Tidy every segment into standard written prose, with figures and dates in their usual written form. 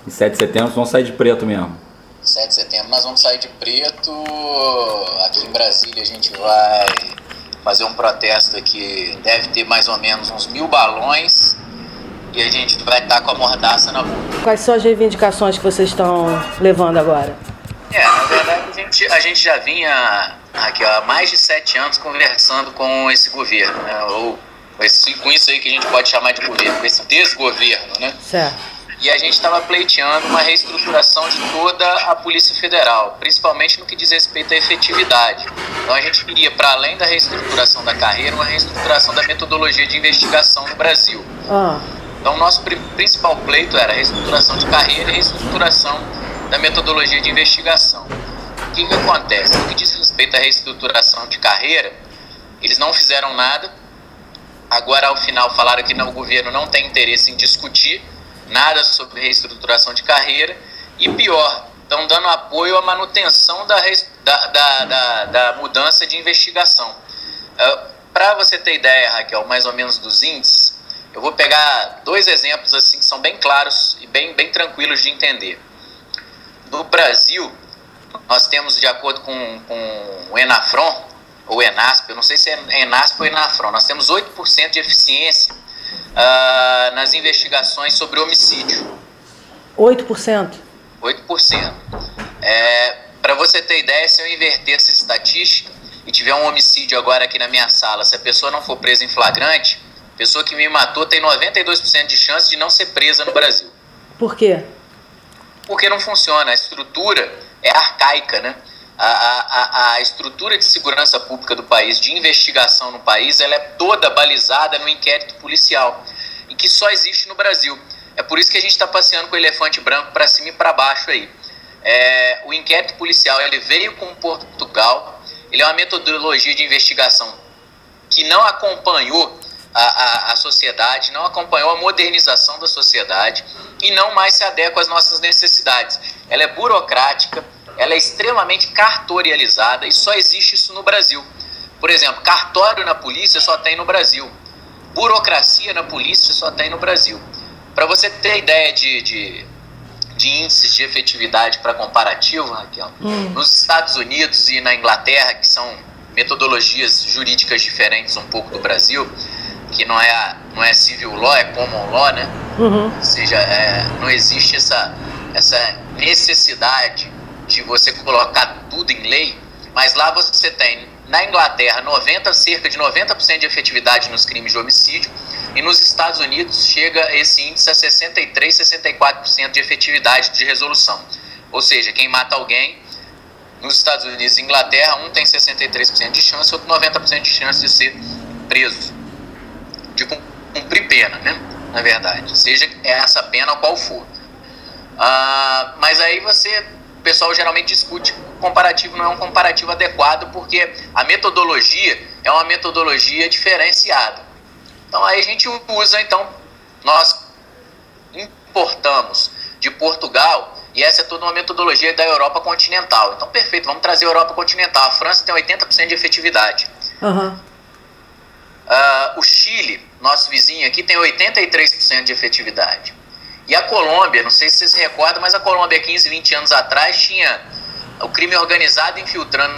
Em 7 de setembro vão sair de preto mesmo. 7 de setembro nós vamos sair de preto. Aqui em Brasília a gente vai fazer um protesto aqui, deve ter mais ou menos uns 1.000 balões, e a gente vai estar com a mordaça na boca. Quais são as reivindicações que vocês estão levando agora? Na verdade a gente já vinha aqui há mais de 7 anos conversando com esse governo, né? Ou com isso aí que a gente pode chamar de governo, com esse desgoverno, né? Certo. E a gente estava pleiteando uma reestruturação de toda a Polícia Federal, principalmente no que diz respeito à efetividade. Então a gente queria, para além da reestruturação da carreira, uma reestruturação da metodologia de investigação no Brasil. Então o nosso principal pleito era a reestruturação de carreira e reestruturação da metodologia de investigação. O que acontece? No que diz respeito à reestruturação de carreira, eles não fizeram nada. Agora, ao final, falaram que o governo não tem interesse em discutir nada sobre reestruturação de carreira, e pior, estão dando apoio à manutenção da mudança de investigação. Para você ter ideia, Raquel, mais ou menos dos índices, eu vou pegar 2 exemplos assim que são bem claros e bem tranquilos de entender. No Brasil, nós temos, de acordo com o Enafron, ou Enasp, eu não sei se é Enasp ou Enafron, nós temos 8% de eficiência nas investigações sobre homicídio. 8%? 8%. Para você ter ideia, se eu inverter essa estatística e tiver um homicídio agora aqui na minha sala, se a pessoa não for presa em flagrante, a pessoa que me matou tem 92% de chance de não ser presa no Brasil. Por quê? Porque não funciona, a estrutura é arcaica, né? A estrutura de segurança pública do país, de investigação no país, ela é toda balizada no inquérito policial, e que só existe no Brasil. É por isso que a gente está passeando com o elefante branco para cima e para baixo aí. O inquérito policial, ele veio com Portugal, ele é uma metodologia de investigação que não acompanhou a sociedade, não acompanhou a modernização da sociedade e não mais se adequa às nossas necessidades. Ela é burocrática, ela é extremamente cartorializada, e só existe isso no Brasil. Por exemplo, cartório na polícia só tem no Brasil. Burocracia na polícia só tem no Brasil. Para você ter ideia de índices de efetividade para comparativo, Raquel, nos Estados Unidos e na Inglaterra, que são metodologias jurídicas diferentes um pouco do Brasil, que não é civil law, é common law, né? Ou seja, não existe essa necessidade de você colocar tudo em lei, mas lá você tem, na Inglaterra, cerca de 90% de efetividade nos crimes de homicídio, e nos Estados Unidos chega esse índice a 63%, 64% de efetividade de resolução. Ou seja, quem mata alguém, nos Estados Unidos e Inglaterra, um tem 63% de chance, outro 90% de chance de ser preso, de cumprir pena, né? Na verdade, seja essa pena qual for. Mas aí o pessoal geralmente discute que o comparativo não é um comparativo adequado, porque a metodologia é uma metodologia diferenciada. Então aí a gente usa, nós importamos de Portugal, e essa é toda uma metodologia da Europa continental. Então perfeito, vamos trazer a Europa continental. A França tem 80% de efetividade. O Chile, nosso vizinho aqui, tem 83% de efetividade. E a Colômbia, não sei se vocês se recordam, mas a Colômbia, 15, 20 anos atrás, tinha o crime organizado infiltrado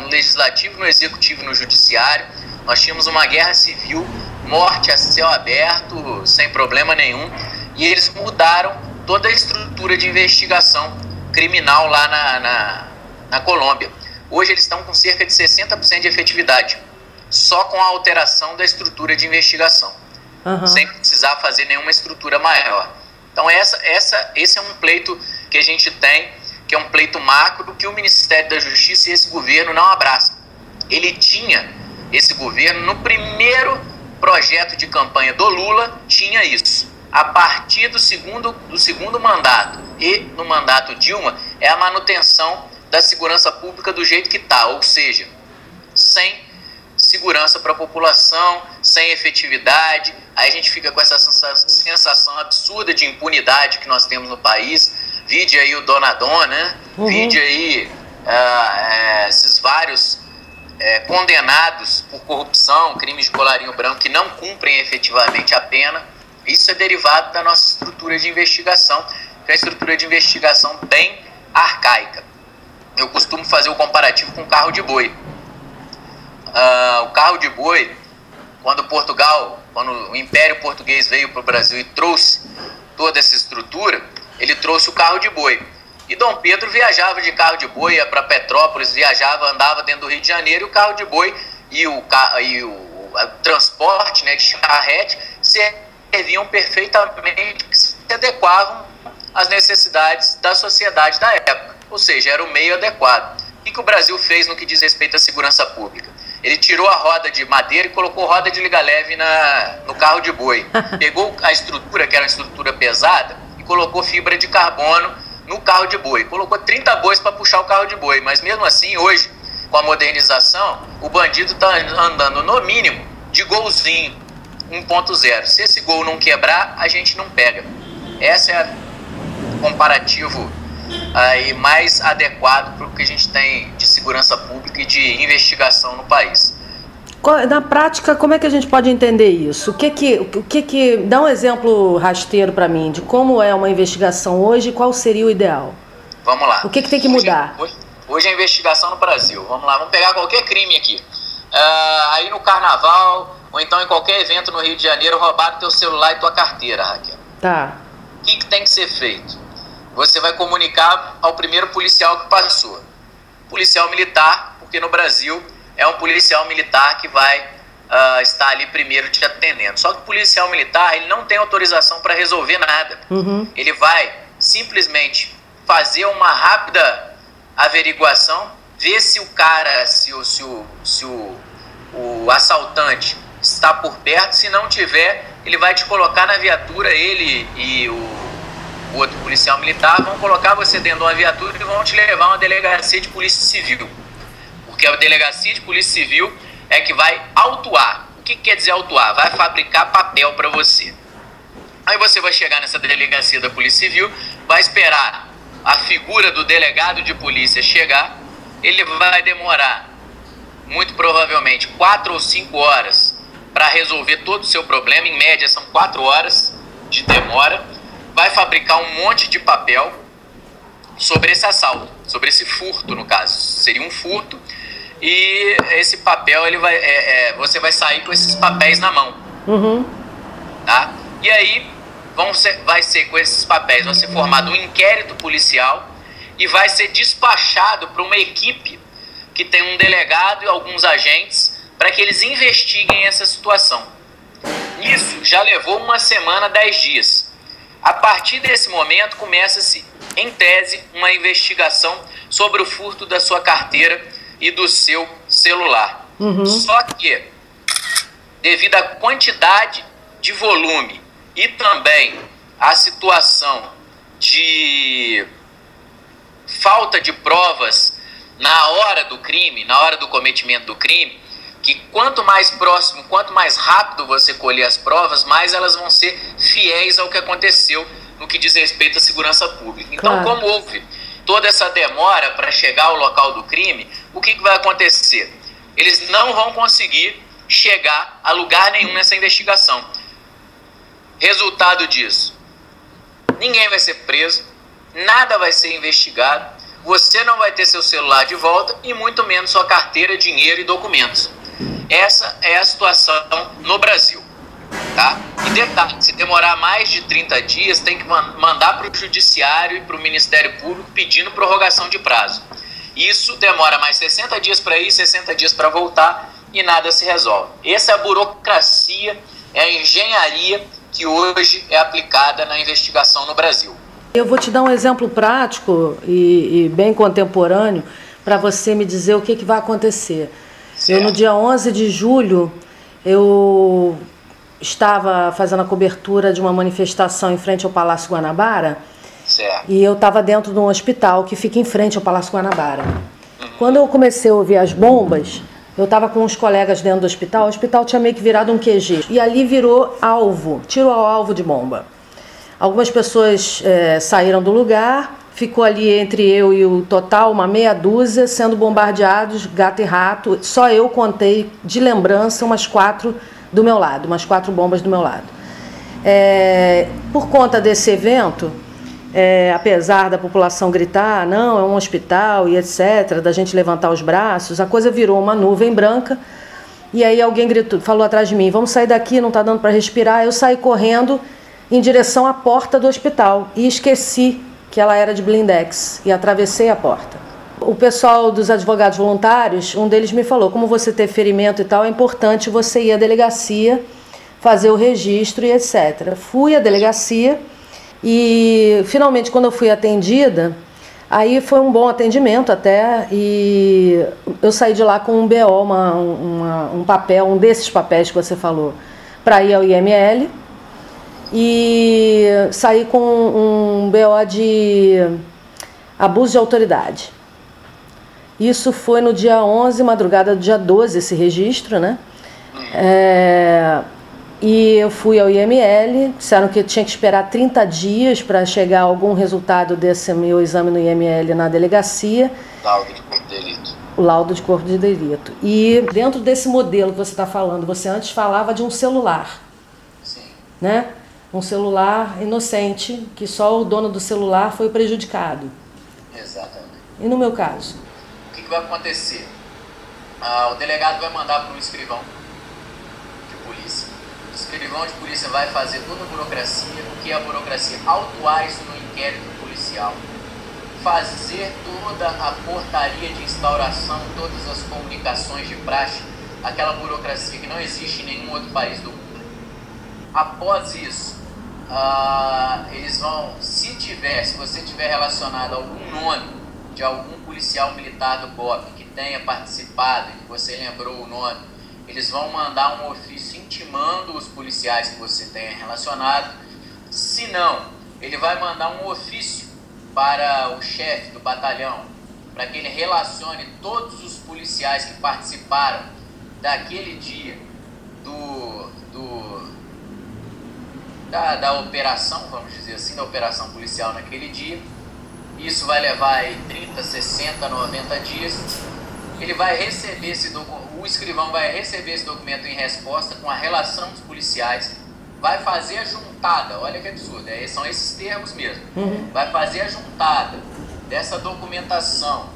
no legislativo, no executivo e no judiciário. Nós tínhamos uma guerra civil, morte a céu aberto, sem problema nenhum. E eles mudaram toda a estrutura de investigação criminal lá na Colômbia. Hoje eles estão com cerca de 60% de efetividade, só com a alteração da estrutura de investigação. Sem precisar fazer nenhuma estrutura maior. Então esse é um pleito que a gente tem, que é um pleito macro, que o Ministério da Justiça e esse governo não abraçam. Ele tinha, esse governo, no primeiro projeto de campanha do Lula, tinha isso. A partir do segundo mandato e no mandato Dilma, é a manutenção da segurança pública do jeito que está, ou seja, sem segurança para a população, sem efetividade. Aí a gente fica com essa sensação absurda de impunidade que nós temos no país. Vide aí o Donadon, né? Vide aí esses vários condenados por corrupção, crimes de colarinho branco, que não cumprem efetivamente a pena. Isso é derivado da nossa estrutura de investigação, que é uma estrutura de investigação bem arcaica. Eu costumo fazer o comparativo com o carro de boi. O carro de boi, quando o Império Português veio para o Brasil e trouxe toda essa estrutura, ele trouxe o carro de boi. E Dom Pedro viajava de carro de boi, ia para Petrópolis, andava dentro do Rio de Janeiro, e o carro de boi e o transporte, né, de charrete serviam perfeitamente, se adequavam às necessidades da sociedade da época. Ou seja, era o meio adequado. O que o Brasil fez no que diz respeito à segurança pública? Ele tirou a roda de madeira e colocou roda de liga leve no carro de boi. Pegou a estrutura, que era uma estrutura pesada, e colocou fibra de carbono no carro de boi. Colocou 30 bois para puxar o carro de boi. Mas mesmo assim, hoje, com a modernização, o bandido está andando no mínimo de golzinho 1.0. Se esse gol não quebrar, a gente não pega. Esse é o comparativo aí mais adequado para o que a gente tem de segurança pública e de investigação no país. Na prática, como é que a gente pode entender isso? Dá um exemplo rasteiro para mim de como é uma investigação hoje e qual seria o ideal. Vamos lá. O que tem que mudar? Hoje a investigação no Brasil. Vamos lá, vamos pegar qualquer crime aqui. Aí no carnaval, ou então em qualquer evento no Rio de Janeiro, roubaram teu celular e tua carteira, Raquel. Tá. O que tem que ser feito? Você vai comunicar ao primeiro policial que passou. Policial militar, porque no Brasil é um policial militar que vai estar ali primeiro te atendendo. Só que o policial militar, ele não tem autorização para resolver nada. Uhum. Ele vai simplesmente fazer uma rápida averiguação, ver se o cara, se o assaltante está por perto. Se não tiver, ele vai te colocar na viatura, ele e o outro policial militar vão colocar você dentro de uma viatura e vão te levar a uma delegacia de polícia civil. Porque a delegacia de polícia civil é que vai autuar. O que quer dizer autuar? Vai fabricar papel para você. Aí você vai chegar nessa delegacia da polícia civil, vai esperar a figura do delegado de polícia chegar. Ele vai demorar, muito provavelmente, 4 ou 5 horas para resolver todo o seu problema. Em média são 4 horas de demora. Vai fabricar um monte de papel sobre esse assalto, sobre esse furto, no caso. Seria um furto, e esse papel, você vai sair com esses papéis na mão. Uhum. Tá? E aí, vai ser com esses papéis, vai ser formado um inquérito policial e vai ser despachado para uma equipe que tem um delegado e alguns agentes para que eles investiguem essa situação. Isso já levou 1 semana, 10 dias. A partir desse momento, começa-se, em tese, uma investigação sobre o furto da sua carteira e do seu celular. Uhum. Só que, devido à quantidade de volume e também à situação de falta de provas na hora do crime, na hora do cometimento do crime, que quanto mais próximo, quanto mais rápido você colher as provas, mais elas vão ser fiéis ao que aconteceu no que diz respeito à segurança pública. Então, como houve toda essa demora para chegar ao local do crime, o que vai acontecer? Eles não vão conseguir chegar a lugar nenhum nessa investigação. Resultado disso: ninguém vai ser preso, nada vai ser investigado, você não vai ter seu celular de volta e muito menos sua carteira, dinheiro e documentos. Essa é a situação no Brasil, tá? E detalhe, se demorar mais de 30 dias, tem que mandar para o Judiciário e para o Ministério Público pedindo prorrogação de prazo. Isso demora mais 60 dias para ir, 60 dias para voltar e nada se resolve. Essa é a burocracia, é a engenharia que hoje é aplicada na investigação no Brasil. Eu vou te dar um exemplo prático e bem contemporâneo para você me dizer o que vai acontecer. Certo. Eu, no dia 11 de julho, eu estava fazendo a cobertura de uma manifestação em frente ao Palácio Guanabara. Certo. E eu estava dentro de um hospital que fica em frente ao Palácio Guanabara. Quando eu comecei a ouvir as bombas, eu estava com uns colegas dentro do hospital. O hospital tinha meio que virado um QG. E ali virou alvo, tiro ao alvo de bomba. Algumas pessoas saíram do lugar, ficou ali entre eu e o total uma meia dúzia, sendo bombardeados, gato e rato. Só eu contei, de lembrança, umas 4 do meu lado, umas 4 bombas do meu lado. Por conta desse evento, apesar da população gritar, não, é um hospital e etc., da gente levantar os braços, a coisa virou uma nuvem branca. E aí alguém gritou, falou atrás de mim, vamos sair daqui, não está dando para respirar. Eu saí correndo em direção à porta do hospital e esqueci que ela era de blindex e atravessei a porta. O pessoal dos advogados voluntários, um deles me falou, como você teve ferimento e tal, é importante você ir à delegacia, fazer o registro e etc. Fui à delegacia e finalmente quando eu fui atendida, aí foi um bom atendimento até, e eu saí de lá com um BO, um papel, um desses papéis que você falou, para ir ao IML, e saí com um BO de abuso de autoridade. Isso foi no dia 11, madrugada do dia 12, esse registro, né? E eu fui ao IML, disseram que eu tinha que esperar 30 dias para chegar algum resultado desse meu exame no IML na delegacia. Laudo de corpo de delito. O laudo de corpo de delito. E dentro desse modelo que você está falando, você antes falava de um celular. Sim. Né? Um celular inocente, que só o dono do celular foi prejudicado. Exatamente. E no meu caso? O que vai acontecer? O delegado vai mandar para um escrivão de polícia. O escrivão de polícia vai fazer toda a burocracia. O que é a burocracia? Autuar isso no inquérito policial. Fazer toda a portaria de instauração, todas as comunicações de praxe, aquela burocracia que não existe em nenhum outro país do mundo. Após isso, eles vão, se você tiver relacionado a algum nome de algum policial militar do BOP que tenha participado e que você lembrou o nome, eles vão mandar um ofício intimando os policiais que você tenha relacionado. Se não, ele vai mandar um ofício para o chefe do batalhão, para que ele relacione todos os policiais que participaram daquele dia da operação, vamos dizer assim, da operação policial naquele dia. Isso vai levar aí 30, 60, 90 dias. Ele vai receber o escrivão vai receber esse documento em resposta com a relação dos policiais, vai fazer a juntada, olha que absurdo, são esses termos mesmo. Vai fazer a juntada dessa documentação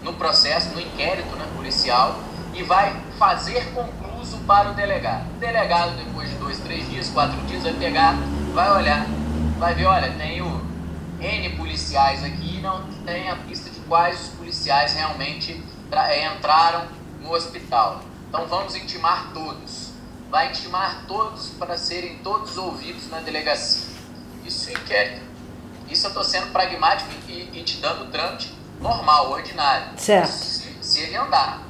no processo, no inquérito, né, policial, e vai fazer concluso para o delegado. O delegado, depois de 2, 3 dias, 4 dias, vai pegar, vai olhar, vai ver, olha, tenho N policiais aqui e não tem a pista de quais os policiais realmente entraram no hospital. Então vamos intimar todos. Vai intimar todos para serem todos ouvidos na delegacia. Isso é inquérito. Isso eu estou sendo pragmático e te dando o trâmite normal, ordinário. Certo. Se ele andar.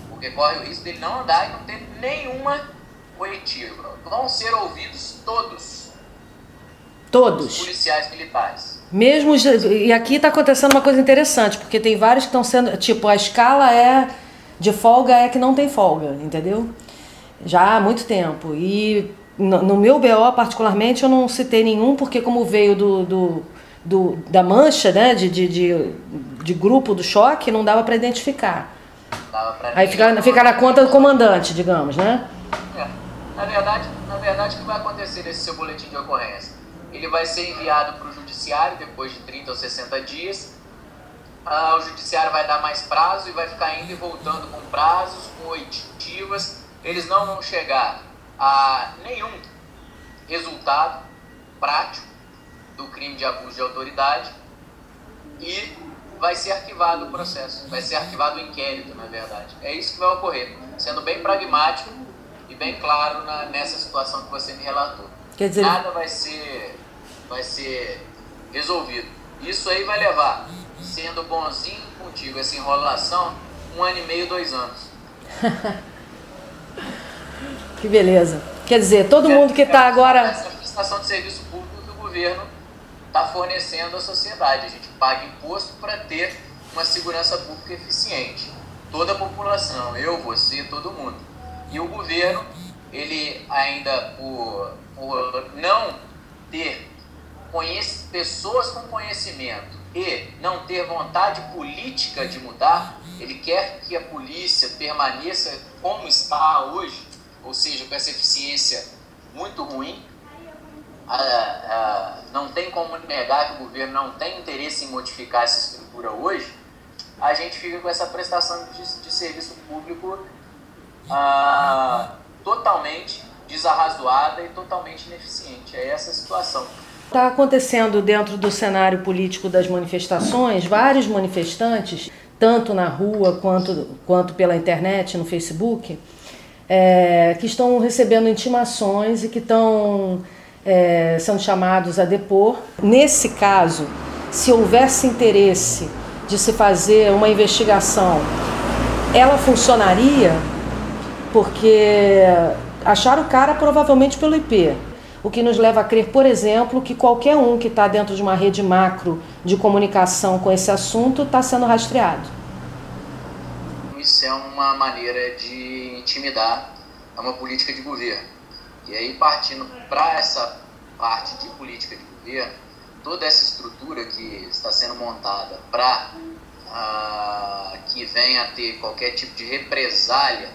Porque corre o risco dele não andar e não ter nenhuma oitiva. Vão ser ouvidos todos. Todos. Os policiais militares. Mesmo, e aqui está acontecendo uma coisa interessante, porque tem vários que estão sendo, tipo, a escala de folga é que não tem folga, entendeu? Já há muito tempo. E no meu BO, particularmente, eu não citei nenhum, porque como veio da mancha, né, de grupo do choque, não dava para identificar. Aí fica na conta do comandante, digamos, né? Na verdade, o que vai acontecer nesse seu boletim de ocorrência? Ele vai ser enviado para o judiciário depois de 30 ou 60 dias. O judiciário vai dar mais prazo e vai ficar indo e voltando com prazos, com oitivas. Eles não vão chegar a nenhum resultado prático do crime de abuso de autoridade e vai ser arquivado o processo, vai ser arquivado o inquérito, na verdade. É isso que vai ocorrer, sendo bem pragmático e bem claro nessa situação que você me relatou. Quer dizer, nada vai ser resolvido. Isso aí vai levar, sendo bonzinho contigo, essa enrolação, 1 ano e meio, 2 anos. Que beleza. Quer dizer, todo mundo que está agora... Essa prestação de serviço público que o governo está fornecendo à sociedade. A gente paga imposto para ter uma segurança pública eficiente. Toda a população, eu, você, todo mundo. E o governo, ele ainda, por não ter pessoas com conhecimento e não ter vontade política de mudar, ele quer que a polícia permaneça como está hoje, ou seja, com essa eficiência muito ruim. Não tem como negar que o governo não tem interesse em modificar essa estrutura hoje. A gente fica com essa prestação de serviço público totalmente desarrazoada e totalmente ineficiente. É essa a situação. Está acontecendo dentro do cenário político das manifestações, vários manifestantes, tanto na rua quanto pela internet, no Facebook, que estão recebendo intimações e que estão sendo chamados a depor. Nesse caso, se houvesse interesse de se fazer uma investigação, ela funcionaria, porque acharam o cara provavelmente pelo IP. O que nos leva a crer, por exemplo, que qualquer um que está dentro de uma rede macro de comunicação com esse assunto está sendo rastreado. Isso é uma maneira de intimidar uma política de governo. E aí, partindo para essa parte de política de governo, toda essa estrutura que está sendo montada para que venha a ter qualquer tipo de represália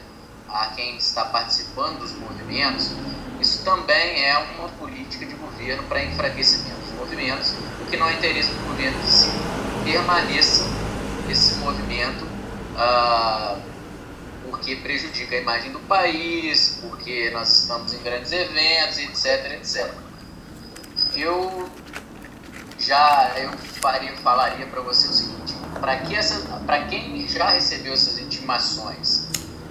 a quem está participando dos movimentos, isso também é uma política de governo para enfraquecimento dos movimentos, o que não é interesse do governo que se permaneça esse movimento, porque prejudica a imagem do país, porque nós estamos em grandes eventos, etc, etc. Eu falaria para você o seguinte: para quem já recebeu essas intimações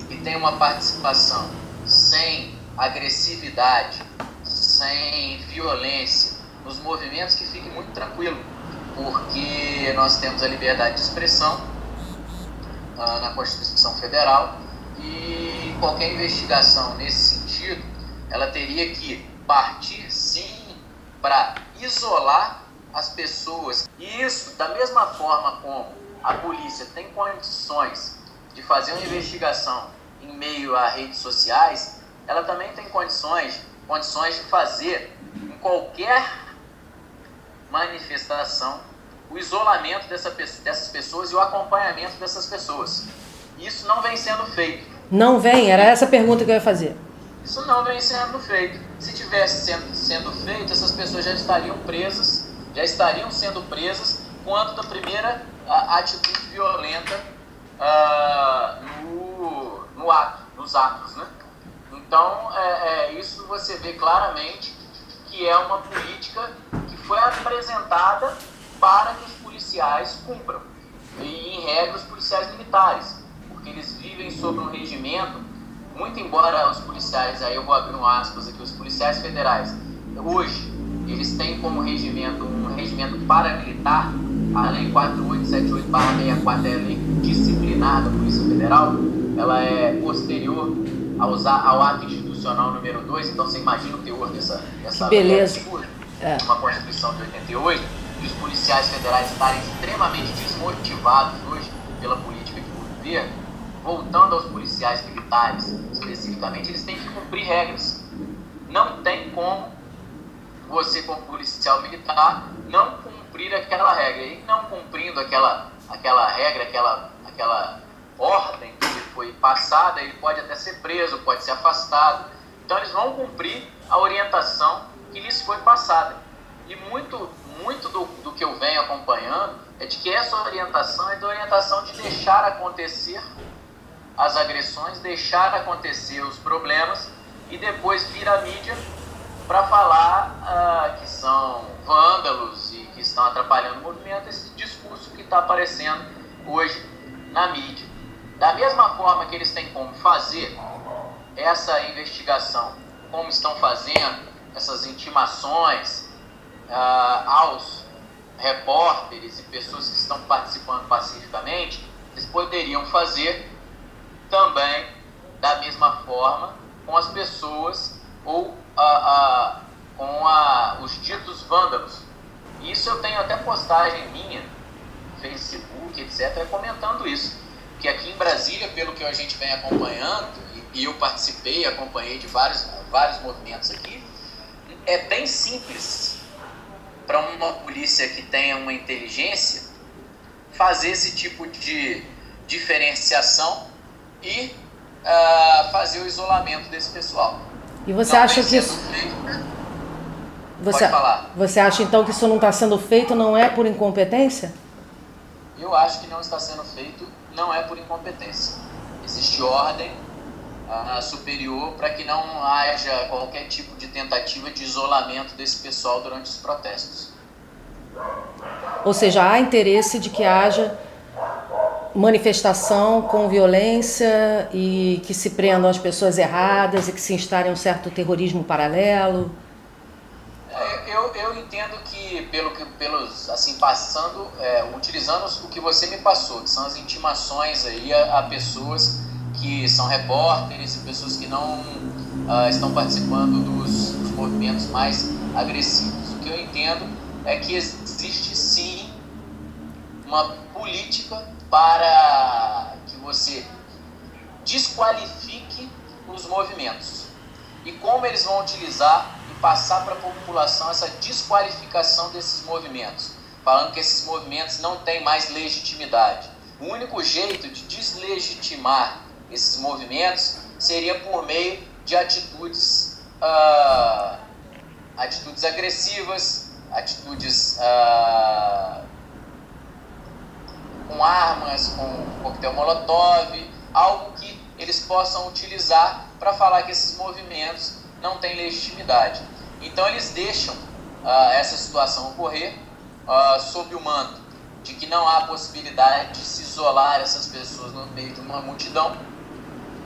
e tem uma participação sem agressividade, sem violência nos movimentos, que fique muito tranquilo, porque nós temos a liberdade de expressão na Constituição Federal, e qualquer investigação nesse sentido, ela teria que partir sim para isolar as pessoas. E isso, da mesma forma como a polícia tem condições de fazer uma investigação em meio a redes sociais, ela também tem condições de fazer em qualquer manifestação o isolamento dessas pessoas e o acompanhamento dessas pessoas. Isso não vem sendo feito. Não vem? Era essa a pergunta que eu ia fazer. Isso não vem sendo feito. Se tivesse sendo feito, essas pessoas já estariam sendo presas quanto da primeira atitude violenta nos atos, né? Então, isso você vê claramente que é uma política que foi apresentada para que os policiais cumpram. E, em regra, os policiais militares, porque eles vivem sob um regimento, muito embora os policiais, aí eu vou abrir um aspas aqui, os policiais federais, hoje, eles têm como regimento um regimento paramilitar, a Lei 4878/64 é a lei disciplinar da Polícia Federal, ela é posterior ao ato institucional número 2, então você imagina o teor dessa beleza. Uma Constituição de 88, e os policiais federais estarem extremamente desmotivados hoje pela política de governo. Voltando aos policiais militares, especificamente, eles têm que cumprir regras. Não tem como você, como policial militar, não cumprir aquela regra. E não cumprindo aquela regra, aquela ordem que foi passada, ele pode até ser preso, pode ser afastado. Então eles vão cumprir a orientação que lhes foi passada. E muito do que eu venho acompanhando é de que essa orientação é da orientação de deixar acontecer as agressões, deixar acontecer os problemas e depois vir à mídia para falar que são vândalos e que estão atrapalhando o movimento, esse discurso que está aparecendo hoje na mídia. Da mesma forma que eles têm como fazer essa investigação, como estão fazendo essas intimações aos repórteres e pessoas que estão participando pacificamente, eles poderiam fazer também da mesma forma com as pessoas ou com os ditos vândalos. Isso eu tenho até postagem minha, Facebook, etc., comentando isso. Que aqui em Brasília, pelo que a gente vem acompanhando, e eu participei e acompanhei de vários movimentos aqui, é bem simples para uma polícia que tenha uma inteligência fazer esse tipo de diferenciação e fazer o isolamento desse pessoal. E você acha que isso... Pode falar. Você acha então que isso não está sendo feito, não é por incompetência? Eu acho que não está sendo feito, não é por incompetência. Existe ordem superior para que não haja qualquer tipo de tentativa de isolamento desse pessoal durante os protestos. Ou seja, há interesse de que haja manifestação com violência e que se prendam as pessoas erradas e que se instale um certo terrorismo paralelo? Eu entendo que, assim, utilizando o que você me passou, que são as intimações aí a pessoas que são repórteres e pessoas que não estão participando dos movimentos mais agressivos. O que eu entendo é que existe sim uma política para que você desqualifique os movimentos. E como eles vão utilizar e passar para a população essa desqualificação desses movimentos, falando que esses movimentos não têm mais legitimidade. O único jeito de deslegitimar esses movimentos seria por meio de atitudes agressivas, atitudes com armas, com coquetel molotov, algo que eles possam utilizar para falar que esses movimentos não têm legitimidade. Então eles deixam essa situação ocorrer sob o manto de que não há possibilidade de se isolar essas pessoas no meio de uma multidão,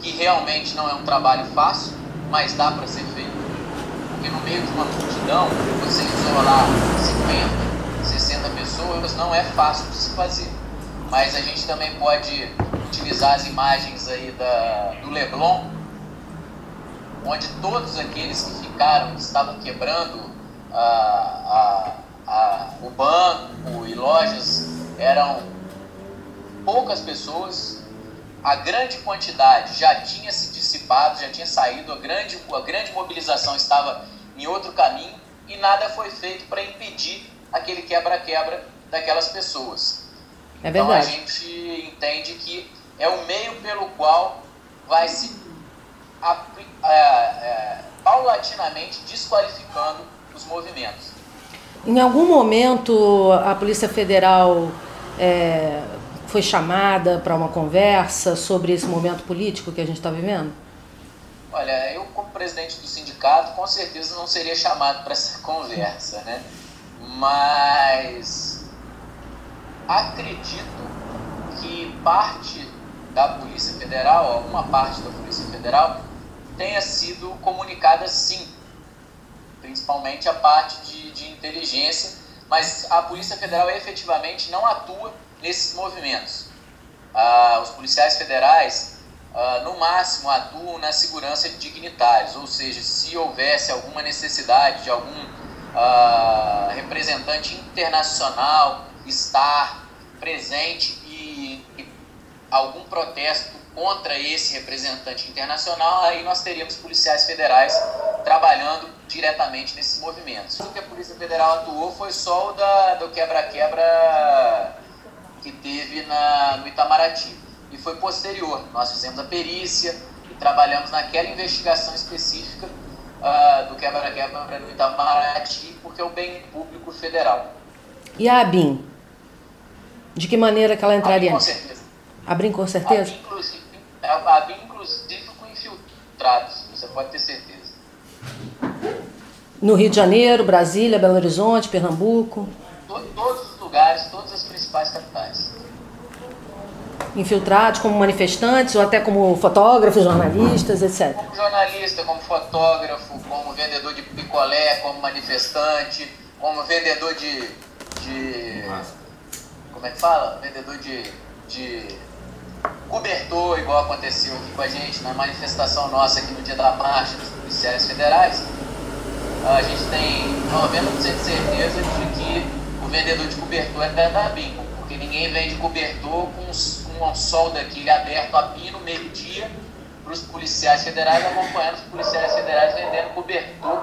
que realmente não é um trabalho fácil, mas dá para ser feito. Porque no meio de uma multidão, você isolar 50, 60 pessoas não é fácil de se fazer. Mas a gente também pode utilizar as imagens aí do Leblon, onde todos aqueles que estavam quebrando o banco e lojas, eram poucas pessoas. A grande quantidade já tinha se dissipado, já tinha saído, a grande mobilização estava em outro caminho e nada foi feito para impedir aquele quebra-quebra daquelas pessoas. É verdade. Então a gente entende que é o meio pelo qual vai se paulatinamente desqualificando os movimentos. Em algum momento a Polícia Federal foi chamada para uma conversa sobre esse momento político que a gente está vivendo? Olha, eu como presidente do sindicato com certeza não seria chamado para essa conversa, né? Mas acredito que parte da Polícia Federal, alguma parte da Polícia Federal, tenha sido comunicada sim, principalmente a parte de inteligência, mas a Polícia Federal efetivamente não atua nesses movimentos. Os policiais federais, no máximo, atuam na segurança de dignitários, ou seja, se houvesse alguma necessidade de algum representante internacional estar presente e algum protesto contra esse representante internacional, aí nós teríamos policiais federais trabalhando diretamente nesses movimentos. O que a Polícia Federal atuou foi só o do quebra-quebra que teve no Itamaraty. E foi posterior. Nós fizemos a perícia e trabalhamos naquela investigação específica do quebra-quebra no Itamaraty, porque é o bem público federal. E a ABIN? De que maneira que ela entraria? A ABIN, com certeza. A ABIN, com certeza? A ABIN, inclusive, com infiltrados, você pode ter certeza. No Rio de Janeiro, Brasília, Belo Horizonte, Pernambuco? Todos os lugares, todas as principais capitais. Infiltrados como manifestantes ou até como fotógrafos, jornalistas, etc. Como jornalista, como fotógrafo, como vendedor de picolé, como manifestante, como vendedor como é que fala? Vendedor de cobertor, igual aconteceu aqui com a gente na manifestação nossa aqui no dia da marcha dos policiais federais. A gente tem 90% de certeza de que o vendedor de cobertor é da ABIN, porque ninguém vende cobertor com um sol daquele aberto a pino, meio-dia, para os policiais federais, acompanhando os policiais federais vendendo cobertor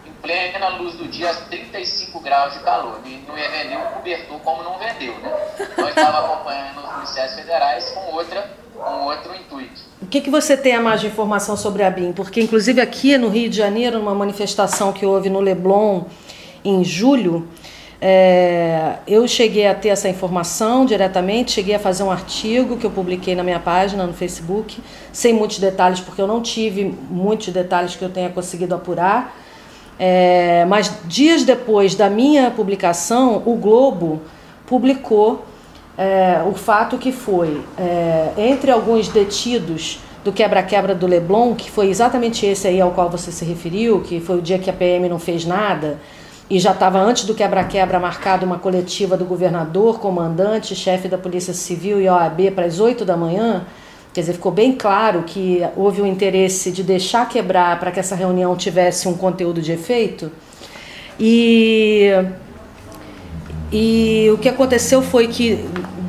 em plena plena luz do dia, a 35 graus de calor. E não ia vender um cobertor como não vendeu, né? Então eu estava acompanhando os policiais federais com outro intuito. O que você tem a mais de informação sobre a BIM? Porque, inclusive, aqui no Rio de Janeiro, numa manifestação que houve no Leblon em julho, eu cheguei a ter essa informação diretamente, cheguei a fazer um artigo que eu publiquei na minha página no Facebook, sem muitos detalhes, porque eu não tive muitos detalhes que eu tenha conseguido apurar. Mas dias depois da minha publicação, o Globo publicou o fato que foi, entre alguns detidos do quebra-quebra do Leblon, que foi exatamente esse aí ao qual você se referiu, que foi o dia que a PM não fez nada, e já estava antes do quebra-quebra marcado uma coletiva do governador, comandante, chefe da Polícia Civil e OAB para as 8 da manhã, quer dizer, ficou bem claro que houve o interesse de deixar quebrar para que essa reunião tivesse um conteúdo de efeito. E o que aconteceu foi que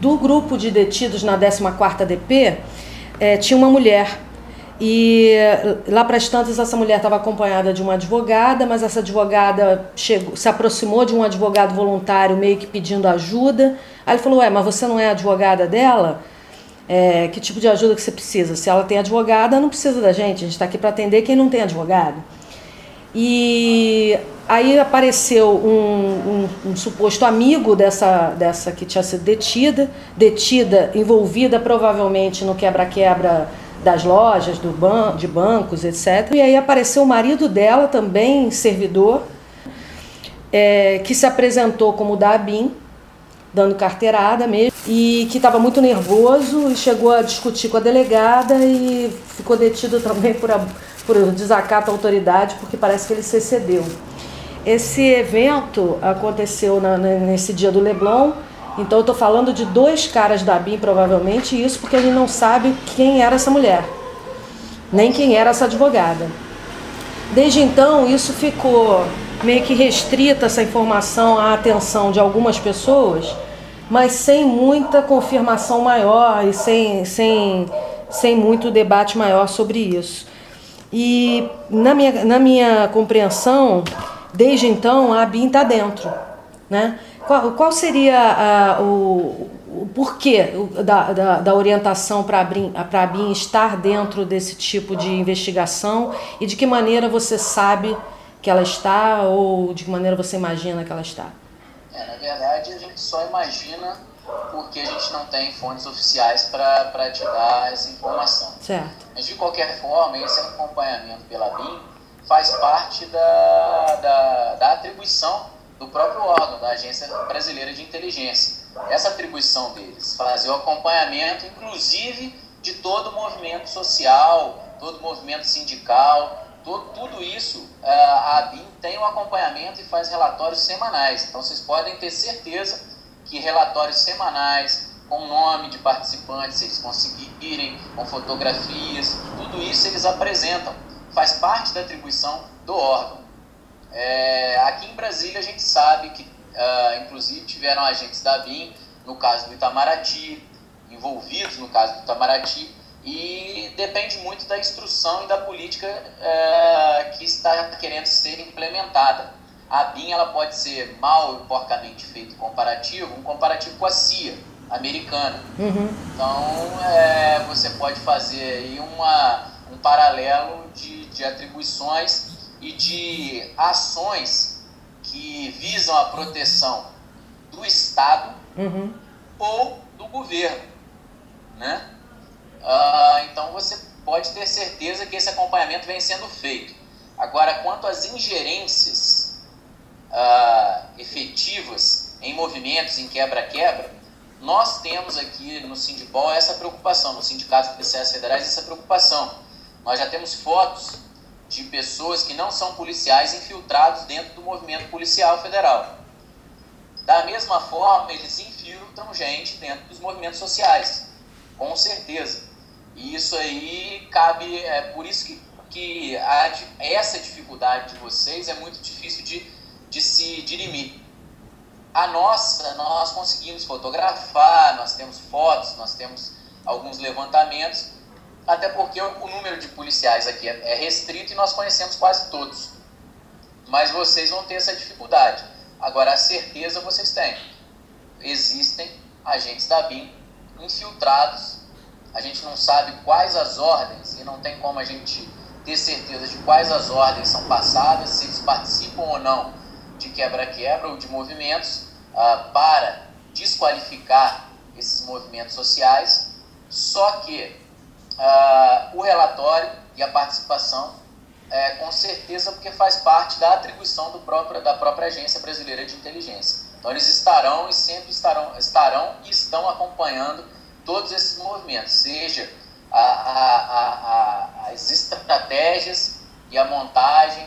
do grupo de detidos na 14ª DP, tinha uma mulher. E lá para as tantas, essa mulher estava acompanhada de uma advogada, mas essa advogada se aproximou de um advogado voluntário meio que pedindo ajuda. Aí ele falou, mas você não é advogada dela? Que tipo de ajuda que você precisa? Se ela tem advogada, não precisa da gente, a gente está aqui para atender quem não tem advogado. E aí apareceu um suposto amigo dessa que tinha sido detida, envolvida provavelmente no quebra-quebra das lojas, de bancos, etc. E aí apareceu o marido dela, também servidor, que se apresentou como da ABIN, dando carteirada mesmo, e que estava muito nervoso e chegou a discutir com a delegada e ficou detido também por desacato à autoridade, porque parece que ele se excedeu. Esse evento aconteceu nesse dia do Leblon. Então eu estou falando de 2 caras da ABIN, provavelmente, e isso porque a gente não sabe quem era essa mulher, nem quem era essa advogada. Desde então, isso ficou meio que restrita, essa informação, à atenção de algumas pessoas, mas sem muita confirmação maior e sem muito debate maior sobre isso. E na minha compreensão, desde então, a ABIN está dentro, né? Qual seria o porquê da orientação para a ABIN estar dentro desse tipo de investigação e de que maneira você sabe que ela está ou de que maneira você imagina que ela está? Na verdade, a gente só imagina porque a gente não tem fontes oficiais para te dar essa informação. Certo. Mas, de qualquer forma, esse acompanhamento pela ABIN faz parte da atribuição do próprio órgão, da Agência Brasileira de Inteligência. Essa atribuição deles, fazer o acompanhamento, inclusive, de todo o movimento social, todo o movimento sindical, tudo isso, a ABIN tem um acompanhamento e faz relatórios semanais. Então, vocês podem ter certeza que relatórios semanais, com nome de participantes, se eles conseguirem, com fotografias, tudo isso eles apresentam. Faz parte da atribuição do órgão. Aqui em Brasília a gente sabe que, inclusive, tiveram agentes da ABIN, no caso do Itamaraty, envolvidos no caso do Itamaraty, e depende muito da instrução e da política que está querendo ser implementada. A ABIN ela pode ser mal e porcamente feito um comparativo com a CIA americana. Uhum. Então, você pode fazer aí um paralelo de atribuições e de ações que visam a proteção do Estado ou do governo, né? Então você pode ter certeza que esse acompanhamento vem sendo feito. Agora, quanto às ingerências efetivas em movimentos, em quebra-quebra, nós temos aqui no Sindipol essa preocupação, no Sindicato de Policiais Federais essa preocupação. Nós já temos fotos de pessoas que não são policiais infiltrados dentro do movimento policial federal. Da mesma forma, eles infiltram gente dentro dos movimentos sociais, com certeza. E isso aí cabe, por isso que essa dificuldade de vocês é muito difícil de se dirimir. A nossa, nós conseguimos fotografar, nós temos fotos, nós temos alguns levantamentos, até porque o número de policiais aqui é restrito e nós conhecemos quase todos mas vocês vão ter essa dificuldade. Agora, a certeza vocês têm. Existem agentes da BIM infiltrados, a gente não sabe quais as ordens e não tem como a gente ter certeza de quais as ordens são passadas, se eles participam ou não de quebra-quebra ou de movimentos para desqualificar esses movimentos sociais, só que o relatório e a participação com certeza porque faz parte da atribuição da própria Agência Brasileira de Inteligência. Então eles estarão e sempre estarão e estão acompanhando todos esses movimentos, seja as estratégias e a montagem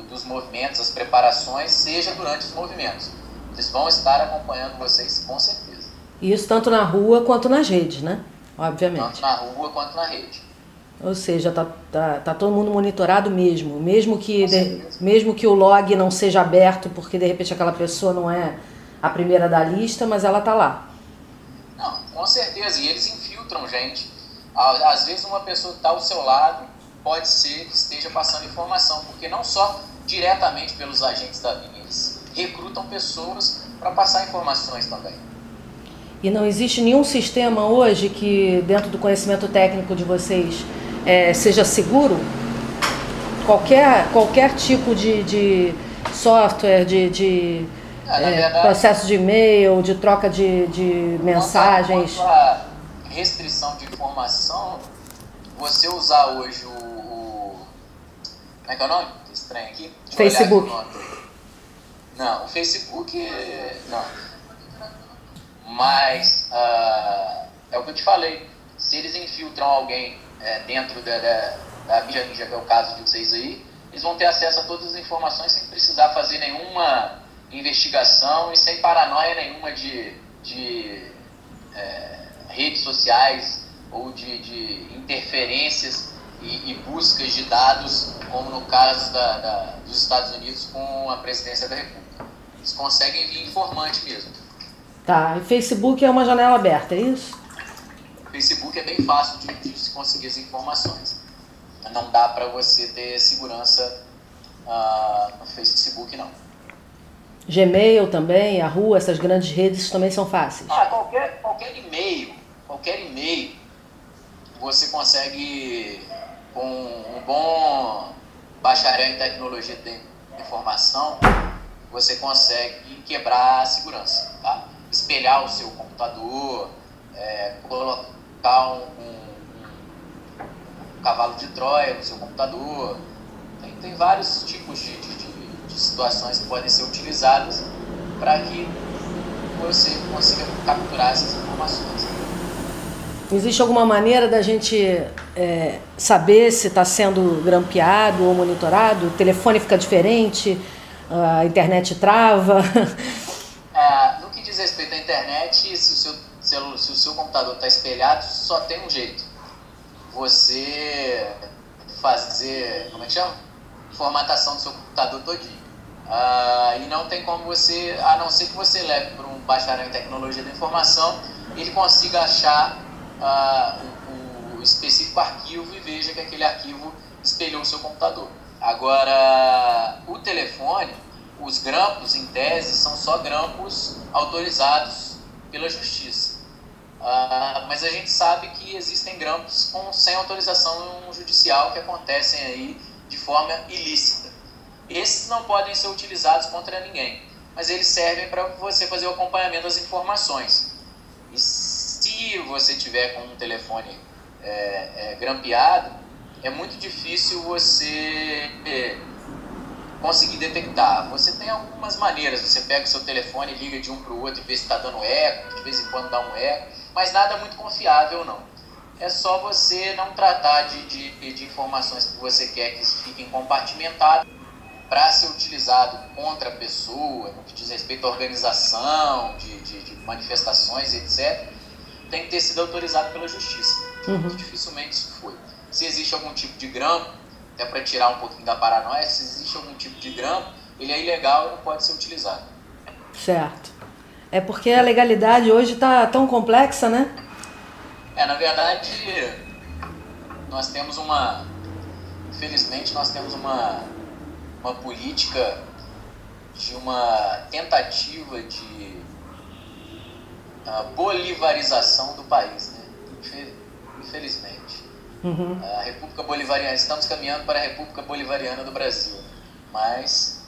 dos movimentos, as preparações, seja durante os movimentos. Eles vão estar acompanhando vocês com certeza. E isso tanto na rua quanto nas redes, né? Obviamente. Tanto na rua quanto na rede. Ou seja, tá todo mundo monitorado mesmo que o log não seja aberto porque de repente aquela pessoa não é a primeira da lista, mas ela tá lá. Não, com certeza, e eles infiltram gente. Às vezes uma pessoa que está ao seu lado pode ser que esteja passando informação, porque não só diretamente pelos agentes da BIM, eles recrutam pessoas para passar informações também. E não existe nenhum sistema hoje que, dentro do conhecimento técnico de vocês, seja seguro? Qualquer tipo de software, verdade, processo de e-mail, de troca de mensagens. Quanto a restrição de informação, você usar hoje como é que é o nome? Estranho aqui. Facebook. Não, o Facebook não. Mas é o que eu te falei. Se eles infiltram alguém dentro da mídia ninja, que é o caso de vocês aí, eles vão ter acesso a todas as informações sem precisar fazer nenhuma investigação e sem paranoia nenhuma de redes sociais ou de interferências e buscas de dados, como no caso dos Estados Unidos com a presidência da República. Eles conseguem vir informante mesmo. Tá, e Facebook é uma janela aberta, é isso? O Facebook é bem fácil de se conseguir as informações. Não dá para você ter segurança no Facebook, não. Gmail também, Yahoo, essas grandes redes também são fáceis? Qualquer e-mail, você consegue, com um bom bacharel em tecnologia de informação, você consegue quebrar a segurança, tá? Espelhar o seu computador, colocar um cavalo de Troia no seu computador. Tem vários tipos de situações que podem ser utilizadas para que você consiga capturar essas informações. Existe alguma maneira da gente saber se está sendo grampeado ou monitorado? O telefone fica diferente? A internet trava? No que diz respeito à internet, se o seu computador está espelhado, só tem um jeito. Você fazer, como é que chama? Formatação do seu computador todinho. E não tem como você, a não ser que você leve para um bacharel em tecnologia da informação, ele consiga achar o específico arquivo e veja que aquele arquivo espelhou o seu computador. Agora, o telefone, os grampos, em tese, são só grampos autorizados pela justiça. Mas a gente sabe que existem grampos sem autorização judicial que acontecem aí de forma ilícita. Esses não podem ser utilizados contra ninguém, mas eles servem para você fazer o acompanhamento das informações. E se você tiver com um telefone grampeado, é muito difícil você conseguir detectar. Você tem algumas maneiras, você pega o seu telefone, liga de um para o outro e vê se está dando eco, de vez em quando dá um eco, mas nada muito confiável não. É só você não tratar de informações que você quer que fiquem compartimentadas para ser utilizado contra a pessoa, no que diz respeito à organização, de manifestações, etc., tem que ter sido autorizado pela justiça. Muito dificilmente isso foi. Se existe algum tipo de grampo, até para tirar um pouquinho da paranoia, se existe algum tipo de grampo, ele é ilegal e não pode ser utilizado. Certo. É porque a legalidade hoje está tão complexa, né? Na verdade, nós temos infelizmente nós temos uma uma política de uma tentativa de bolivarização do país, né? Infelizmente. A República Bolivariana, estamos caminhando para a República Bolivariana do Brasil, mas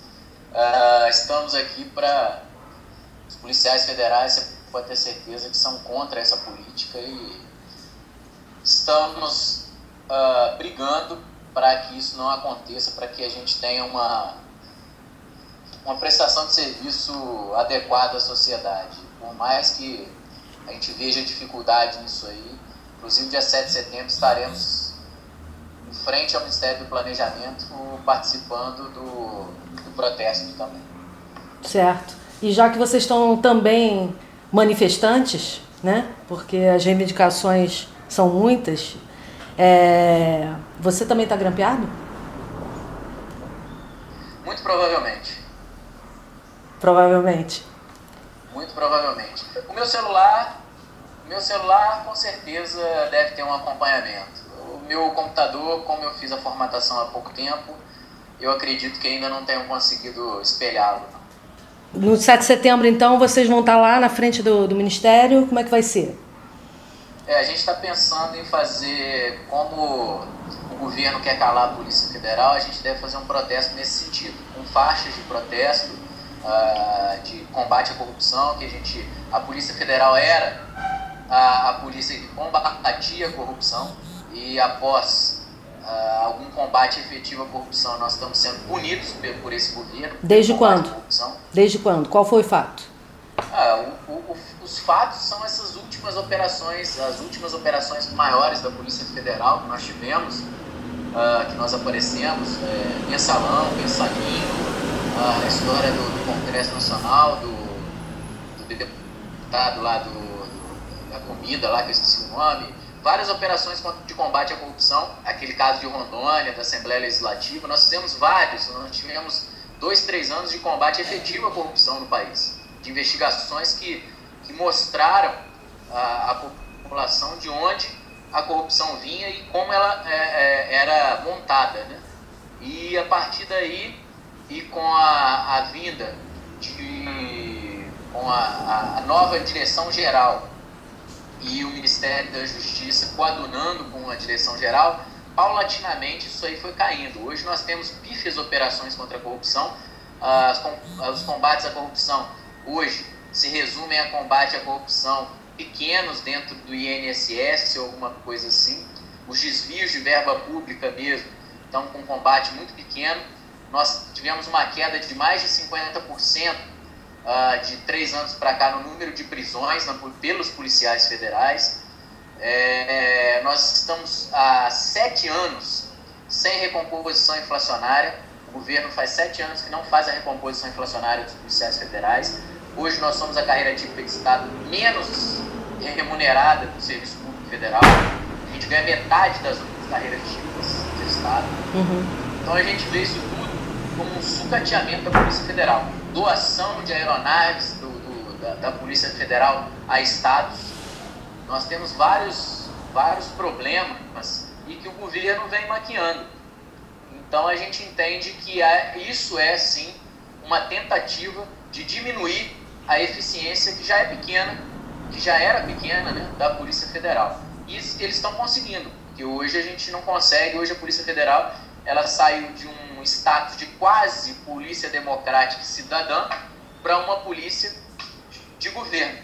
estamos aqui para os policiais federais, você pode ter certeza que são contra essa política e estamos brigando para que isso não aconteça, para que a gente tenha uma prestação de serviço adequada à sociedade. Por mais que a gente veja dificuldade nisso aí, inclusive dia 7 de setembro estaremos em frente ao Ministério do Planejamento participando do protesto também. Certo. E já que vocês estão também manifestantes, né? Porque as reivindicações são muitas, você também está grampeado? Muito provavelmente. Provavelmente. Muito provavelmente. O meu celular com certeza deve ter um acompanhamento. O meu computador, como eu fiz a formatação há pouco tempo, eu acredito que ainda não tenham conseguido espelhá-lo. No 7 de setembro, então, vocês vão estar lá na frente do Ministério? Como é que vai ser? A gente está pensando em fazer, como o governo quer calar a Polícia Federal, a gente deve fazer um protesto nesse sentido, com faixas de protesto, de combate à corrupção, que a Polícia Federal era a polícia que combatia a corrupção e após algum combate efetivo à corrupção nós estamos sendo punidos por esse governo. Desde quando? Desde quando? Qual foi o fato? Os fatos são essas últimas operações, as últimas operações maiores da Polícia Federal que nós tivemos, que nós aparecemos, Mensalão, Pensalinho, a história do Congresso Nacional, do deputado lá da comida lá, que eu esqueci o nome, várias operações de combate à corrupção, aquele caso de Rondônia, da Assembleia Legislativa, nós fizemos vários, nós tivemos 2, 3 anos de combate efetivo à corrupção no país, de investigações que mostraram a população de onde a corrupção vinha e como ela era montada, né? E a partir daí, e com a vinda com a nova direção geral e o Ministério da Justiça coadunando com a direção geral, paulatinamente isso aí foi caindo. Hoje nós temos pífias operações contra a corrupção. Os combates à corrupção hoje se resumem a combate à corrupção pequenos dentro do INSS ou alguma coisa assim. Os desvios de verba pública mesmo estão com um combate muito pequeno. Nós tivemos uma queda de mais de 50% de 3 anos para cá no número de prisões pelos policiais federais. Nós estamos há 7 anos sem recomposição inflacionária. O governo faz 7 anos que não faz a recomposição inflacionária dos policiais federais. Hoje nós somos a carreira típica de Estado menos remunerada do Serviço Público Federal. A gente ganha metade das outras carreiras típicas do Estado. Então a gente vê isso tudo como um sucateamento da Polícia Federal. Doação de aeronaves da Polícia Federal a estados. Nós temos vários problemas e que o governo vem maquiando. Então a gente entende que isso é sim uma tentativa de diminuir a eficiência que já é pequena, que já era pequena, né, da Polícia Federal. E eles estão conseguindo, porque hoje a gente não consegue, hoje a Polícia Federal ela saiu de um status de quase polícia democrática e cidadã para uma polícia de governo.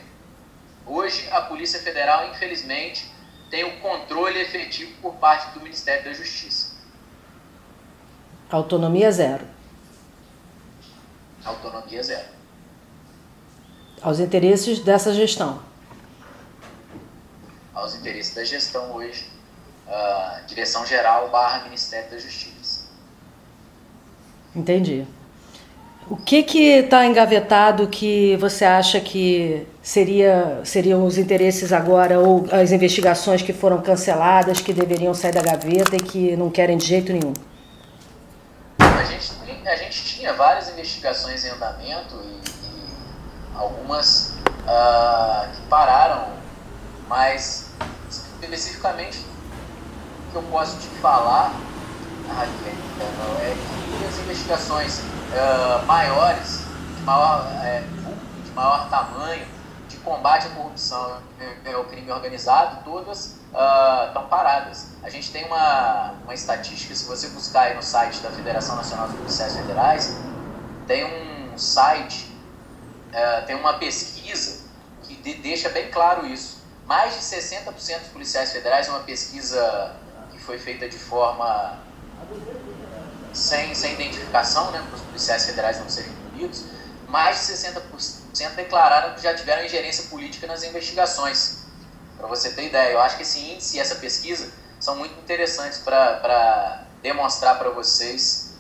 Hoje a Polícia Federal, infelizmente, tem o controle efetivo por parte do Ministério da Justiça. Autonomia zero. Autonomia zero. Aos interesses dessa gestão. Aos interesses da gestão hoje, Direção-Geral / Ministério da Justiça. Entendi. O que está engavetado que você acha que seriam os interesses agora, ou as investigações que foram canceladas, que deveriam sair da gaveta e que não querem de jeito nenhum? A gente tinha várias investigações em andamento e algumas que pararam, mas especificamente o que eu posso te falar, Raquel, é que as investigações maiores, de maior tamanho, de combate à corrupção e ao crime organizado, todas estão paradas. A gente tem uma estatística, se você buscar aí no site da Federação Nacional dos Policiais Federais, tem um site, tem uma pesquisa que deixa bem claro isso. Mais de 60% dos policiais federais, uma pesquisa que foi feita de forma sem identificação, né, para os policiais federais não serem punidos, mais de 60% declararam que já tiveram ingerência política nas investigações. Para você ter ideia, eu acho que esse índice e essa pesquisa são muito interessantes para demonstrar para vocês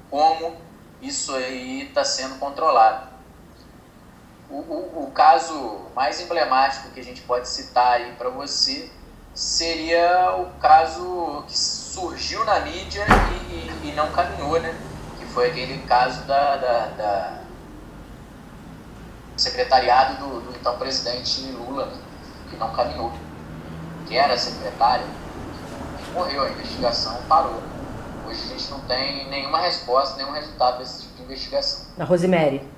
como isso aí está sendo controlado. O caso mais emblemático que a gente pode citar aí para você seria o caso que surgiu na mídia e não caminhou, né? Que foi aquele caso da secretariado do então presidente Lula, né? Que não caminhou, que era secretário, e morreu, a investigação parou. Hoje a gente não tem nenhuma resposta, nenhum resultado desse tipo de investigação. Na Rosemary.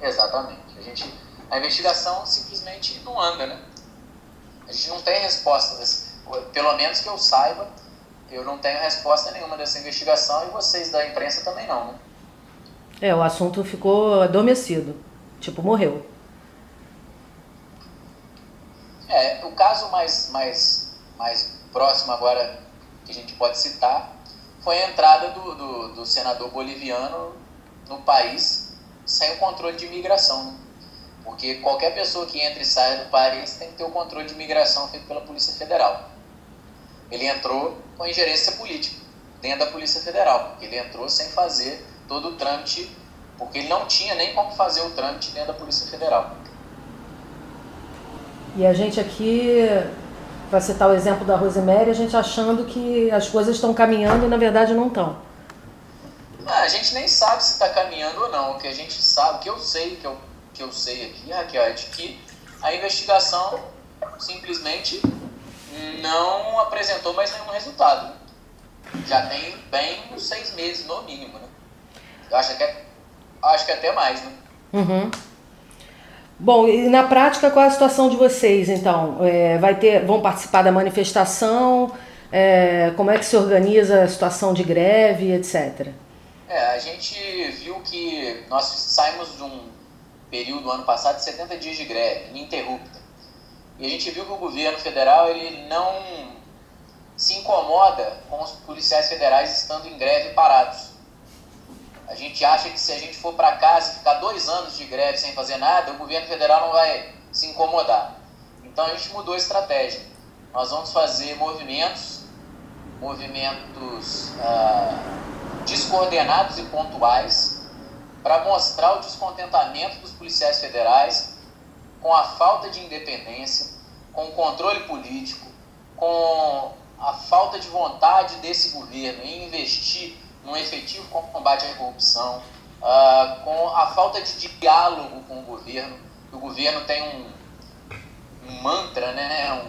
Exatamente. A investigação simplesmente não anda, né? A gente não tem resposta, pelo menos que eu saiba, eu não tenho resposta nenhuma dessa investigação e vocês da imprensa também não, né? O assunto ficou adormecido, tipo, morreu. O caso mais próximo agora que a gente pode citar foi a entrada do senador boliviano no país sem o controle de imigração, né? Porque qualquer pessoa que entra e saia do país tem que ter o controle de imigração feito pela Polícia Federal. Ele entrou com ingerência política dentro da Polícia Federal, porque ele entrou sem fazer todo o trâmite, porque ele não tinha nem como fazer o trâmite dentro da Polícia Federal. E a gente aqui, para citar o exemplo da Rosemary, a gente achando que as coisas estão caminhando e na verdade não estão. A gente nem sabe se está caminhando ou não. O que a gente sabe, o que eu sei aqui, Raquel, é de que a investigação simplesmente não apresentou mais nenhum resultado. Já tem bem uns 6 meses no mínimo, né? Eu acho que até mais, né? Uhum. Bom, e na prática, qual é a situação de vocês, então? Vão participar da manifestação? Como é que se organiza a situação de greve, etc.? A gente viu que nós saímos de um período, ano passado, de 70 dias de greve, ininterrupta. E a gente viu que o governo federal ele não se incomoda com os policiais federais estando em greve parados. A gente acha que se a gente for para casa e ficar 2 anos de greve sem fazer nada, o governo federal não vai se incomodar. Então a gente mudou a estratégia. Nós vamos fazer movimentos descoordenados e pontuais para mostrar o descontentamento dos policiais federais com a falta de independência, com o controle político, com a falta de vontade desse governo em investir num efetivo combate à corrupção, com a falta de diálogo com o governo. O governo tem um mantra, né?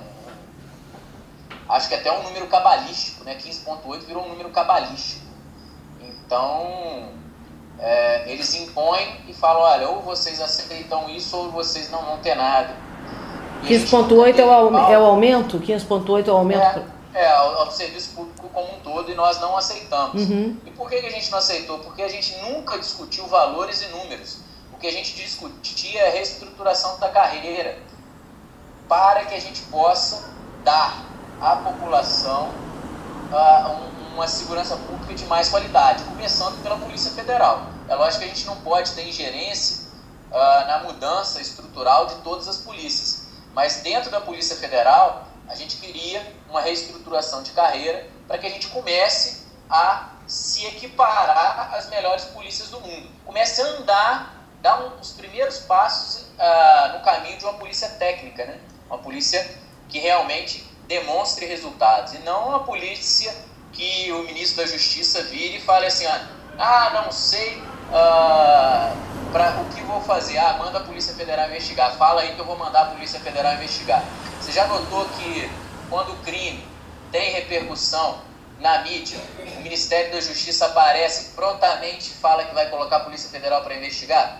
Acho que até um número cabalístico, né? 15.8 virou um número cabalístico. Então, eles impõem e falam, olha, ou vocês aceitam isso ou vocês não vão ter nada. 15.8 é o aumento? 15.8 é o aumento? Ao serviço público como um todo, e nós não aceitamos. Uhum. E por que a gente não aceitou? Porque a gente nunca discutiu valores e números. O que a gente discutia é a reestruturação da carreira para que a gente possa dar à população uma segurança pública de mais qualidade, começando pela Polícia Federal. É lógico que a gente não pode ter ingerência na mudança estrutural de todas as polícias, mas dentro da Polícia Federal a gente queria uma reestruturação de carreira para que a gente comece a se equiparar às melhores polícias do mundo. Comece a andar, dar os primeiros passos no caminho de uma polícia técnica, né? Uma polícia que realmente demonstre resultados, e não uma polícia que o ministro da Justiça vire e fale assim, não sei para o que vou fazer, manda a Polícia Federal investigar, fala aí que eu vou mandar a Polícia Federal investigar. Você já notou que quando o crime tem repercussão na mídia, o Ministério da Justiça aparece prontamente e fala que vai colocar a Polícia Federal para investigar?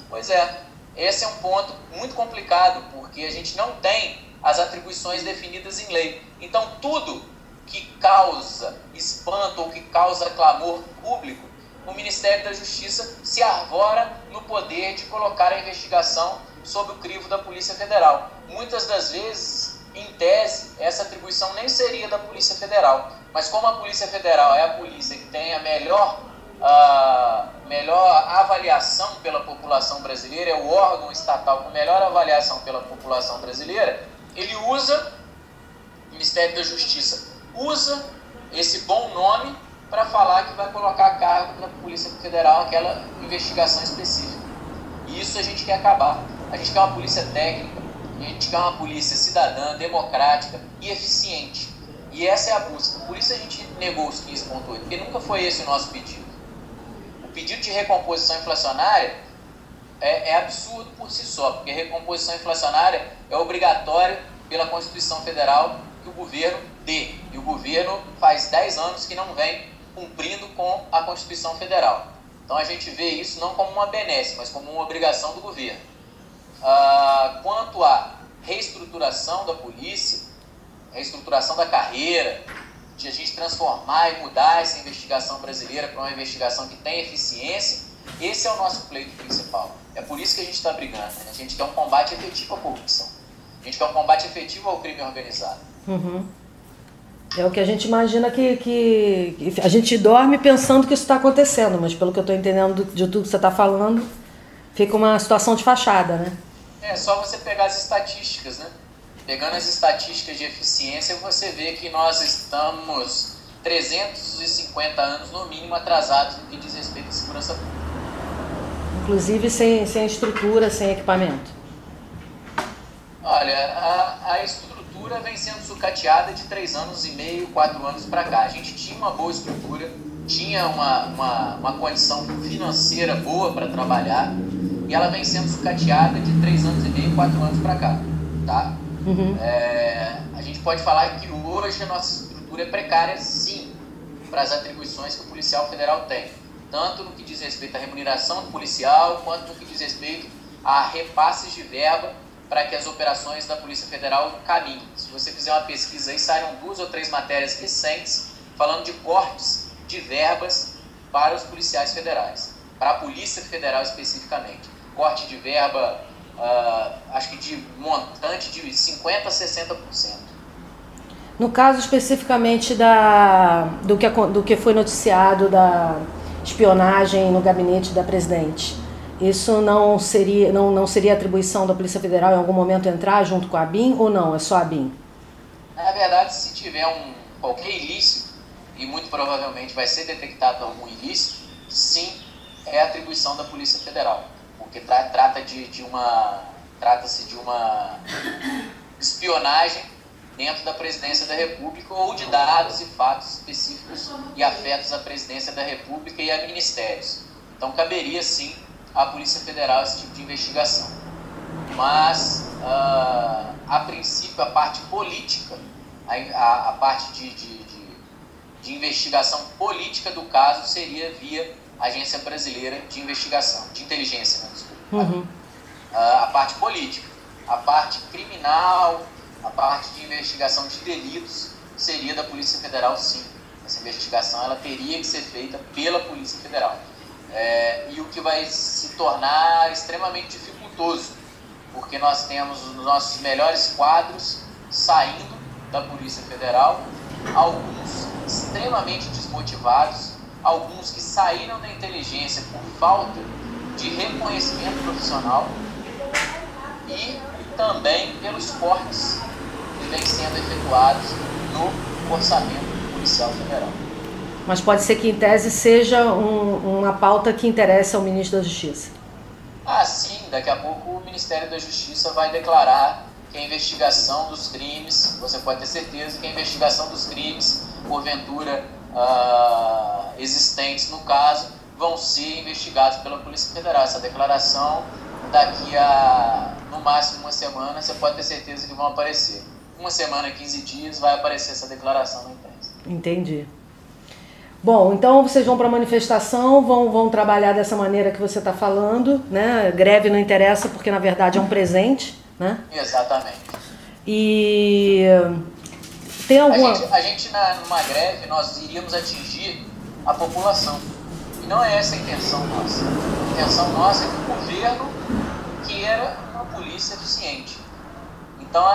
Pois é, esse é um ponto muito complicado, porque a gente não tem as atribuições definidas em lei. Então, tudo que causa espanto ou que causa clamor público, o Ministério da Justiça se arvora no poder de colocar a investigação sob o crivo da Polícia Federal. Muitas das vezes, em tese, essa atribuição nem seria da Polícia Federal, mas como a Polícia Federal é a polícia que tem a melhor avaliação pela população brasileira, é o órgão estatal com melhor avaliação pela população brasileira, ele usa, o Ministério da Justiça usa esse bom nome para falar que vai colocar a cargo da Polícia Federal aquela investigação específica. E isso a gente quer acabar. A gente quer uma polícia técnica, a gente quer uma polícia cidadã, democrática e eficiente. E essa é a busca. Por isso a gente negou os 15,8, porque nunca foi esse o nosso pedido. O pedido de recomposição inflacionária é absurdo por si só, porque a recomposição inflacionária é obrigatória pela Constituição Federal que o governo dê. E o governo faz 10 anos que não vem cumprindo com a Constituição Federal. Então a gente vê isso não como uma benesse, mas como uma obrigação do governo. Quanto à reestruturação da polícia, reestruturação da carreira, de a gente transformar e mudar essa investigação brasileira para uma investigação que tem eficiência, esse é o nosso pleito principal. É por isso que a gente está brigando, né? A gente quer um combate efetivo à corrupção. A gente quer um combate efetivo ao crime organizado. É o que a gente imagina que a gente dorme pensando que isso está acontecendo, mas pelo que eu estou entendendo de tudo que você está falando, fica uma situação de fachada, né? É só você pegar as estatísticas, né? Pegando as estatísticas de eficiência, você vê que nós estamos 350 anos, no mínimo, atrasados no que diz respeito à segurança pública. Inclusive sem estrutura, sem equipamento. Olha, a estrutura vem sendo sucateada de 3 anos e meio, 4 anos para cá. A gente tinha uma boa estrutura, tinha uma condição financeira boa para trabalhar, e ela vem sendo sucateada de 3 anos e meio, 4 anos para cá, tá? A gente pode falar que hoje a nossa estrutura é precária, sim, para as atribuições que o policial federal tem, tanto no que diz respeito à remuneração do policial, quanto no que diz respeito a repasses de verba para que as operações da Polícia Federal caminhem. Se você fizer uma pesquisa aí, saíram 2 ou 3 matérias recentes falando de cortes de verbas para os policiais federais, para a Polícia Federal especificamente. Corte de verba, acho que de montante de 50% a 60%. No caso especificamente do que foi noticiado da espionagem no gabinete da presidente, isso não seria atribuição da Polícia Federal em algum momento entrar junto com a ABIN ou não? É só a ABIN? Na verdade, se tiver qualquer ilícito, e muito provavelmente vai ser detectado algum ilícito, sim, é atribuição da Polícia Federal, porque trata-se de uma espionagem dentro da Presidência da República ou de dados e fatos específicos e afetos à Presidência da República e a ministérios. Então caberia sim à Polícia Federal esse tipo de investigação. Mas a princípio a parte política, a parte de investigação política do caso seria via Agência Brasileira de Investigação, de Inteligência, né? Desculpa. A parte política, a parte criminal, a parte de investigação de delitos seria da Polícia Federal, sim. Essa investigação ela teria que ser feita pela Polícia Federal. E o que vai se tornar extremamente dificultoso, porque nós temos os nossos melhores quadros saindo da Polícia Federal, alguns extremamente desmotivados, alguns que saíram da inteligência por falta de reconhecimento profissional e também pelos cortes que vêm sendo efetuados no orçamento policial federal. Mas pode ser que, em tese, seja uma pauta que interesse ao ministro da Justiça. Sim. Daqui a pouco o Ministério da Justiça vai declarar que a investigação dos crimes, você pode ter certeza que a investigação dos crimes, porventura existentes no caso, vão ser investigados pela Polícia Federal. Essa declaração, daqui a, no máximo, uma semana, você pode ter certeza que vão aparecer. 1 semana, 15 dias, vai aparecer essa declaração na imprensa. Entendi. Bom, então vocês vão para a manifestação, vão trabalhar dessa maneira que você está falando, né? Greve não interessa porque na verdade é um presente, né? Exatamente. E tem alguma... A gente numa greve, nós iríamos atingir a população. E não é essa a intenção nossa. A intenção nossa é que o governo queira uma polícia eficiente. Então,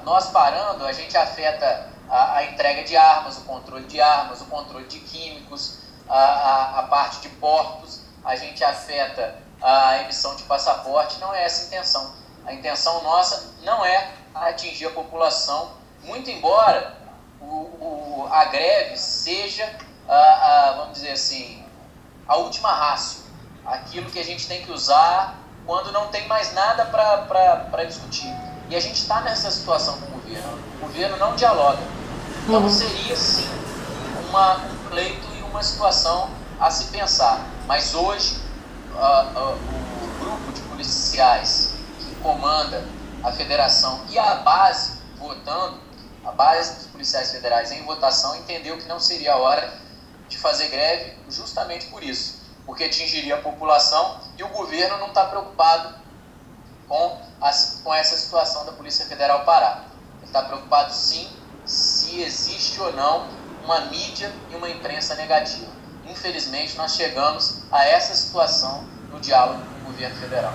nós parando, a gente afeta a entrega de armas, o controle de armas, o controle de químicos, a parte de portos, a gente afeta a emissão de passaporte. Não é essa a intenção. A intenção nossa não é atingir a população, muito embora a greve seja, vamos dizer assim, a última rácio, aquilo que a gente tem que usar quando não tem mais nada para discutir. E a gente está nessa situação com o governo. O governo não dialoga. Então seria, sim, um pleito e uma situação a se pensar. Mas hoje, o grupo de policiais que comanda a federação e a base votando, a base dos policiais federais em votação, entendeu que não seria a hora de fazer greve justamente por isso, porque atingiria a população e o governo não está preocupado com essa situação da Polícia Federal parar. Ele está preocupado, sim, se existe ou não uma mídia e uma imprensa negativa. Infelizmente, nós chegamos a essa situação no diálogo com o governo federal.